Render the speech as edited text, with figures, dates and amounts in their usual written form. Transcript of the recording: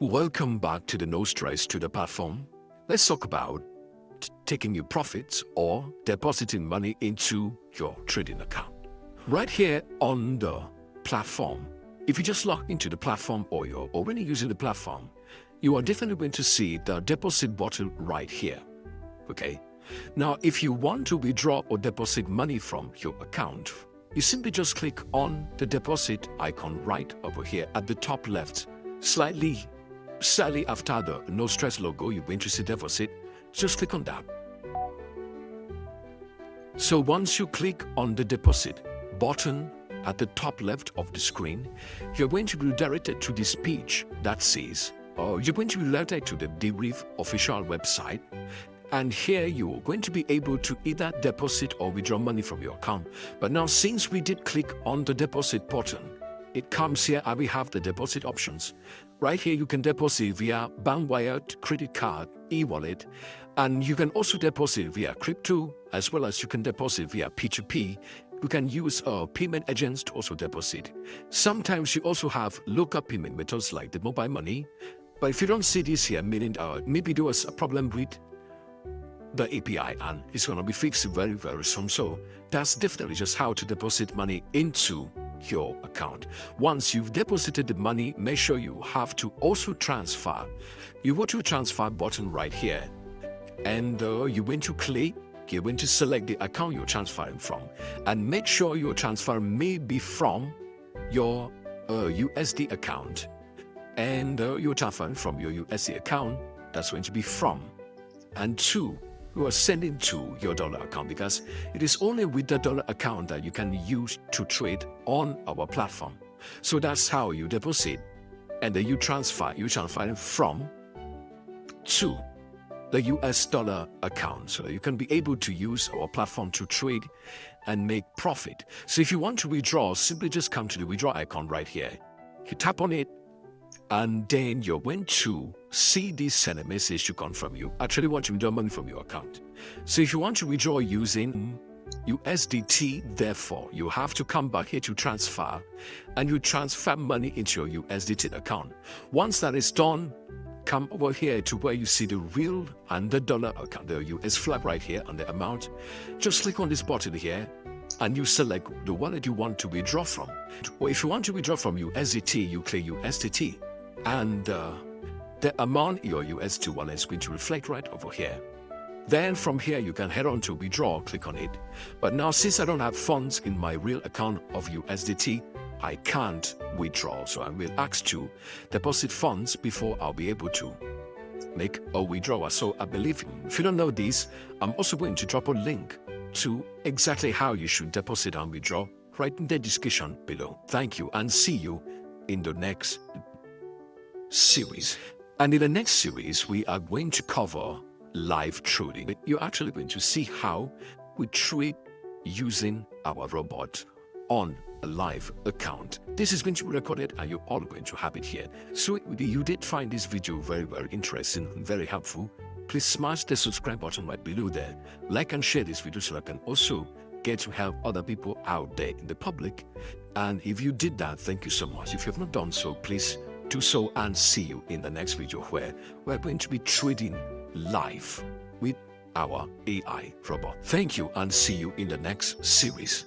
Welcome back to the NoStressTrader platform. Let's talk about taking your profits or depositing money into your trading account. Right here on the platform, if you just log into the platform or you're already using the platform, you are definitely going to see the deposit button right here. Okay. Now, if you want to withdraw or deposit money from your account, you simply just click on the deposit icon right over here at the top left, slightly after the No Stress logo. You're going to see deposit. Just click on that. So once you click on the deposit button at the top left of the screen, you're going to be redirected to this page that says, you're going to be redirected to the Deriv official website. And here you're going to be able to either deposit or withdraw money from your account. But now, since we did click on the deposit button, it comes here and we have the deposit options. Right here, you can deposit via bank wire, credit card, e-wallet, and you can also deposit via crypto, as well as you can deposit via P2P. You can use payment agents to also deposit. Sometimes you also have local payment methods like the mobile money. But if you don't see this here, meaning maybe there was a problem with the API and it's going to be fixed very, very soon. So that's definitely just how to deposit money into your account. Once you've deposited the money, make sure you have to also transfer. You go to transfer button right here, and you're going to click. You're going to select the account you're transferring from, and make sure your transfer may be from your USD account, and you're transferring from your USD account. That's going to be from, and to. You are sending to your dollar account, because it is only with the dollar account that you can use to trade on our platform. So that's how you deposit, and then you transfer. You transfer from to the US dollar account, so that you can be able to use our platform to trade and make profit. So if you want to withdraw, simply just come to the withdraw icon right here. You tap on it, and then you're going to see this send a message to confirm you actually want to withdraw money from your account. So if you want to withdraw using USDT, therefore you have to come back here to transfer, and you transfer money into your USDT account. Once that is done, come over here to where you see the real and the dollar account, the US flag right here on the amount. Just click on this button here, and you select the wallet you want to withdraw from. Or if you want to withdraw from USDT, you click USDT, and the amount your USD wallet is going to reflect right over here. Then from here, you can head on to withdraw, click on it. But now, since I don't have funds in my real account of USDT, I can't withdraw. So I will ask to deposit funds before I'll be able to make a withdrawal. So I believe if you don't know this, I'm also going to drop a link to exactly how you should deposit and withdraw right in the description below. Thank you, and see you in the next series. And in the next series, we are going to cover live trading. You're actually going to see how we trade using our robot on a live account. This is going to be recorded, and you're all going to have it here. So if you did find this video very, very interesting and very helpful, please smash the subscribe button right below there. Like and share this video so I can also get to help other people out there in the public. And if you did that, thank you so much. If you have not done so, please do so, and see you in the next video where we're going to be trading live with our AI robot. Thank you, and see you in the next series.